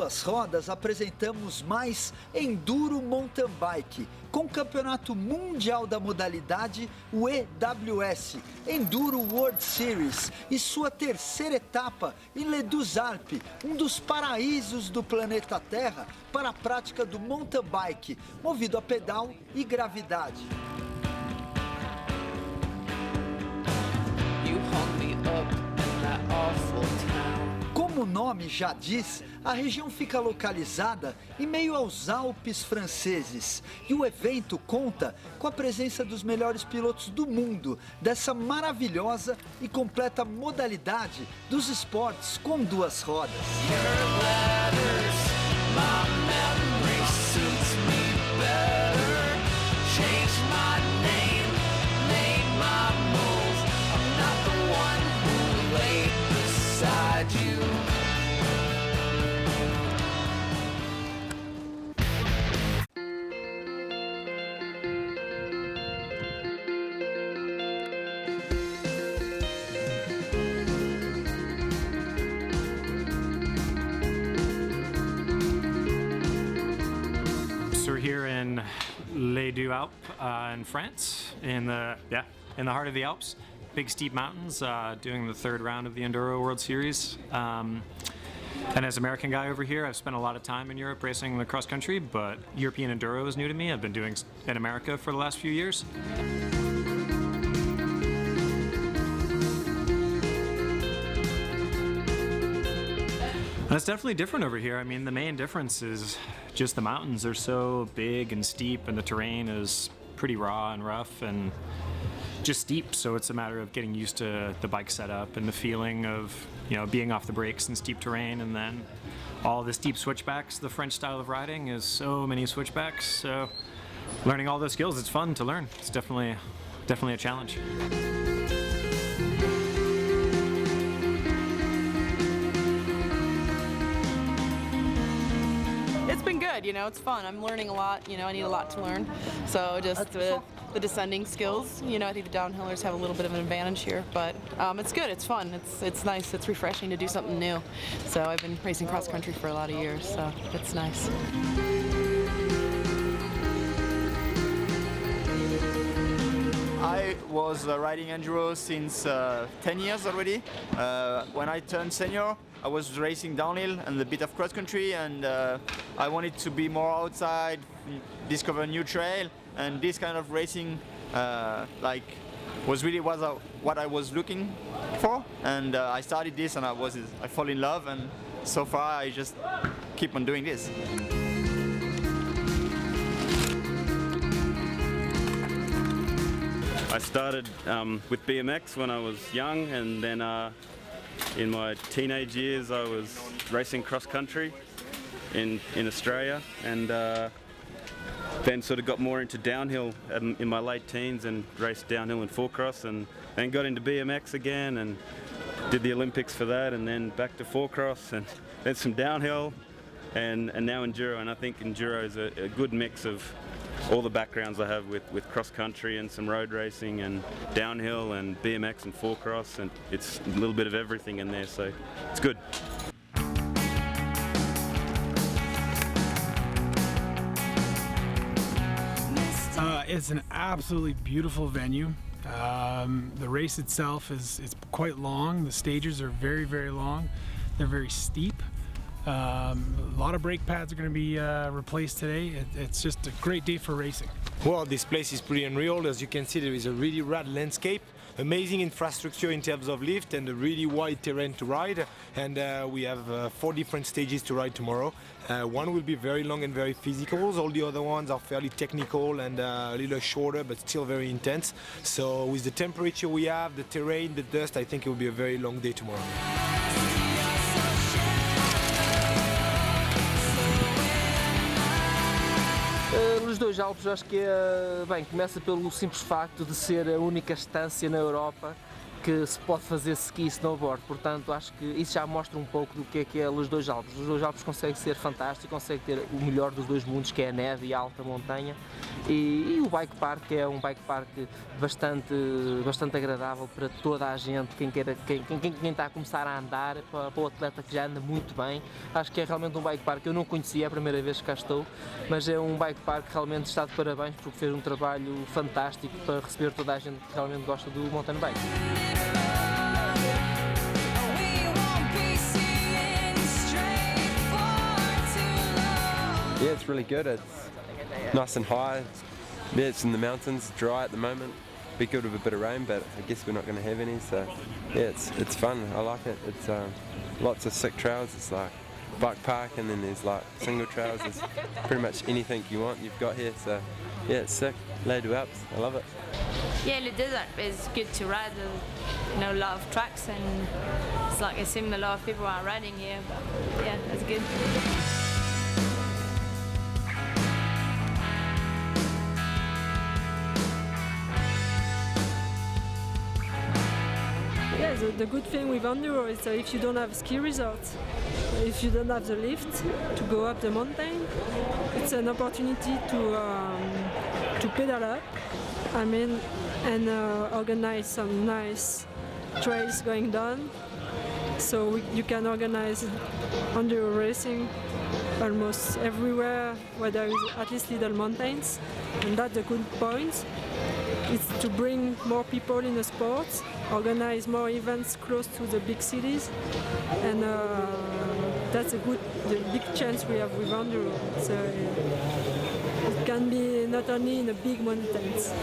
Mundo2Rodas apresentamos mais Enduro Mountain Bike, com o Campeonato Mundial da modalidade, o EWS, EnduroWorldSeries, e sua terceira etapa em LesDeuxAlpes, um dos paraísos do planeta Terra para a prática do mountain bike, movido a pedal e gravidade. Como o nome já diz, a região fica localizada em meio aos Alpes franceses e o evento conta com a presença dos melhores pilotos do mundo dessa maravilhosa e completa modalidade dos esportes com duas rodas. We're here in LesDeuxAlpes in France, in the heart of the Alps. Big steep mountains, doing the third round of the EnduroWorldSeries. And as an American guy over here, I've spent a lot of time in Europe racing the cross country, but European Enduro is new to me. I've been doing in America for the last few years. And it's definitely different over here. I mean, the main difference is just the mountains are so big and steep, and the terrain is pretty raw and rough and just steep. So it's a matter of getting used to the bike setup and the feeling of, you know, being off the brakes in steep terrain, and then all the steep switchbacks. The French style of riding is so many switchbacks. So learning all those skills, it's fun to learn. It's definitely a challenge. It's been good, you know, it's fun. I'm learning a lot, you know, I need a lot to learn. So just the descending skills, you know, I think the downhillers have a little bit of an advantage here, but it's good, it's fun, it's nice, it's refreshing to do something new. So I've been racing cross country for a lot of years, so it's nice. I was riding enduro since 10 years already. When I turned senior, I was racing downhill and a bit of cross country, and I wanted to be more outside, discover a new trail, and this kind of racing was what I was looking for. And I started this, and I fall in love, and so far I just keep on doing this. I started with BMX when I was young, and then in my teenage years I was racing cross country in Australia, and then sort of got more into downhill in my late teens and raced downhill and four cross, and then got into BMX again and did the Olympics for that, and then back to four cross, and then some downhill, and now enduro. And I think enduro is a good mix of all the backgrounds I have with cross country and some road racing and downhill and BMX and four cross, and it's a little bit of everything in there, so it's good. It's an absolutely beautiful venue. The race itself is quite long. The stages are very, very long. They're very steep. A lot of brake pads are going to be replaced today. It's just a great day for racing. Well, this place is pretty unreal. As you can see, there is a really rad landscape, amazing infrastructure in terms of lift, and a really wide terrain to ride. And we have 4 different stages to ride tomorrow. One will be very long and very physical. All the other ones are fairly technical and a little shorter, but still very intense. So with the temperature we have, the terrain, the dust, I think it will be a very long day tomorrow. LesDeuxAlpes, acho que bem, começa pelo simples facto de ser a única estância na Europa que se pode fazer ski e snowboard, portanto acho que isso já mostra um pouco do que é LesDeuxAlpes. LesDeuxAlpes consegue ser fantástico, consegue ter o melhor dos dois mundos, que é a neve e a alta montanha, e o bike park é um bike park bastante agradável para toda a gente, quem está a começar a andar, para o atleta que já anda muito bem. Acho que é realmente um bike park que eu não conhecia a primeira vez que cá estou, mas é um bike park que realmente está de parabéns porque fez um trabalho fantástico para receber toda a gente que realmente gosta do mountain bike. Yeah, it's really good. It's nice and high. Yeah, it's in the mountains, dry at the moment. Be good with a bit of rain, but I guess we're not going to have any. So yeah, it's fun. I like it. It's lots of sick trails. It's like bike park, and then there's like single trails. There's pretty much anything you want you've got here. So yeah, it's sick. LesDeuxAlpes, I love it. Yeah, LesDeuxAlpes is good to ride. You know, a lot of tracks, and it's like it seems a lot of people are riding here. But yeah, that's good. Yeah, the good thing with Enduro is if you don't have ski resorts, if you don't have the lift to go up the mountain, it's an opportunity to pedal up, and organize some nice trails going down. So you can organize Enduro racing almost everywhere where there is at least little mountains, and that's a good point. It's to bring more people in the sport, organize more events close to the big cities, and that's the big chance we have with Enduro. So it can be not only in the big mountains.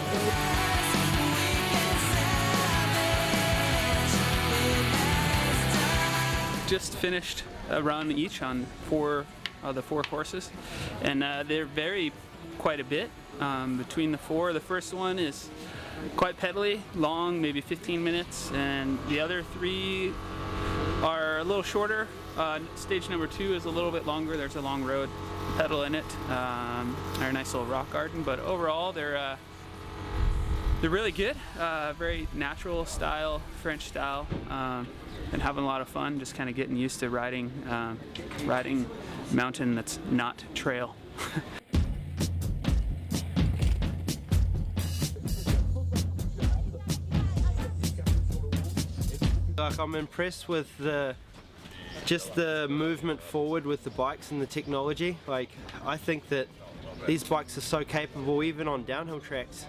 Just finished a run each on the four courses, and they vary quite a bit between the four. The first one is quite pedally, long, maybe 15 minutes, and the other three are a little shorter. Stage number 2 is a little bit longer. There's a long road pedal in it, or a nice little rock garden, but overall they're really good. Very natural style, French style, and having a lot of fun, just kind of getting used to riding mountain that's not trail. Like, I'm impressed with just the movement forward with the bikes and the technology. Like, I think that these bikes are so capable even on downhill tracks.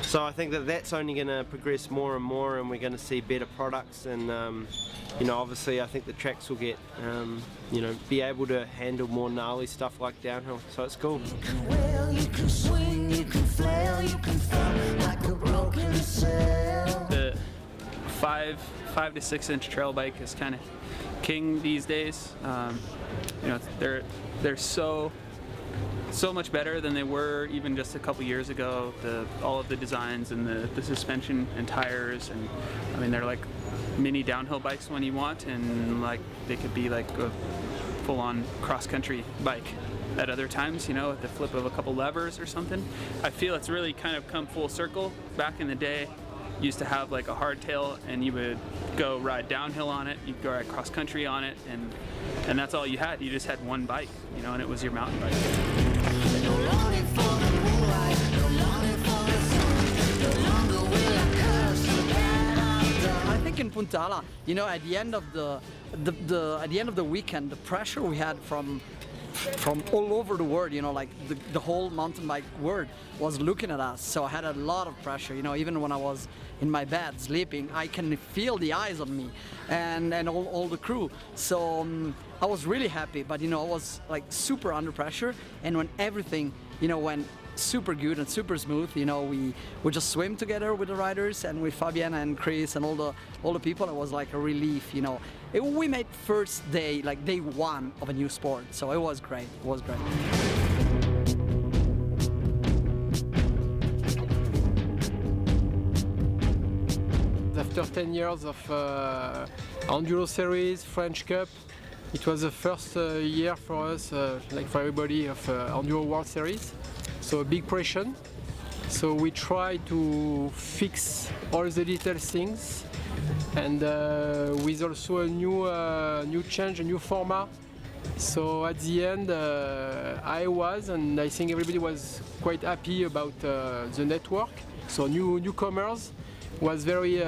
So I think that that's only going to progress more and more, and we're going to see better products, and you know, obviously I think the tracks will get you know, be able to handle more gnarly stuff like downhill, so it's cool. You can wail, you can swing, you can flail, you can fall like a broken sail. The 5 to 6 inch trail bike is kind of king these days. You know, they're so much better than they were even just a couple years ago. All of the designs and the suspension and tires, and I mean, they're like mini downhill bikes when you want, and like they could be like a full-on cross-country bike at other times, you know, at the flip of a couple levers or something. I feel it's really kind of come full circle. Back in the day, you used to have like a hardtail, and you would go ride downhill on it, you'd go ride cross-country on it, and that's all you had. You just had one bike, you know, and it was your mountain bike. I think in Punta Ala, you know, at the end of the weekend, the pressure we had from all over the world, you know, like the whole mountain bike world was looking at us. So I had a lot of pressure, you know, even when I was in my bed sleeping, I can feel the eyes on me and all the crew. So I was really happy, but you know, I was like super under pressure, and when everything, you know, went super good and super smooth, you know, we just swim together with the riders and with Fabiana and Chris and all the people. It was like a relief, you know. We made first day, like day one of a new sport, so it was great. It was great. After 10 years of EnduroSeries, French Cup, it was the first year for us, like for everybody, of EnduroWorldSeries. So a big pressure, So we try to fix all the little things, and with also a new change, a new format. So at the end, I was, and I think everybody was quite happy about the network. So newcomers was very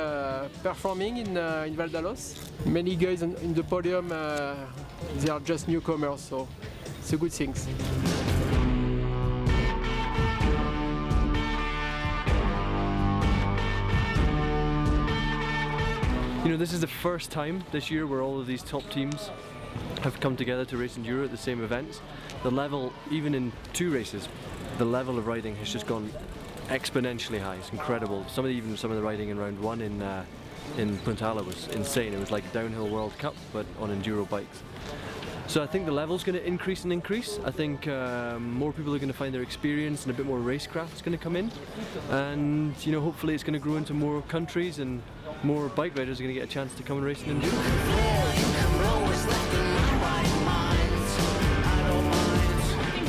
performing in Val d'Alos. Many guys in the podium, they are just newcomers, so it's a good thing. You know, this is the first time this year where all of these top teams have come together to race enduro at the same events. The level, even in 2 races, the level of riding has just gone exponentially high. It's incredible. Even some of the riding in round 1 in Puntala was insane. It was like a downhill World Cup, but on enduro bikes. So I think the level's going to increase and increase. I think more people are going to find their experience, and a bit more racecraft is going to come in. And you know, hopefully it's going to grow into more countries, and more bike riders are going to get a chance to come and race in enduro.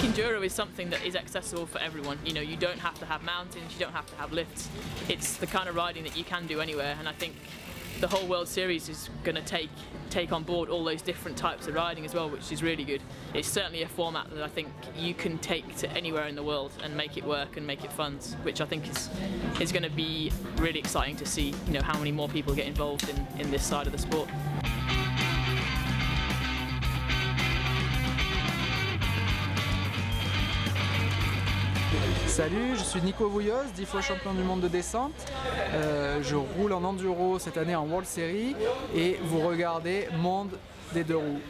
Enduro is something that is accessible for everyone. You know, you don't have to have mountains, you don't have to have lifts. It's the kind of riding that you can do anywhere, and I think the whole World Series is going to take on board all those different types of riding as well, which is really good. It's certainly a format that I think you can take to anywhere in the world and make it work and make it fun, which I think is going to be really exciting to see, you know, how many more people get involved in this side of the sport. Salut, je suis Nico Vouilloz, 10 fois champion du monde de descente. Je roule en enduro cette année en World Series et vous regardez Monde des 2 roues.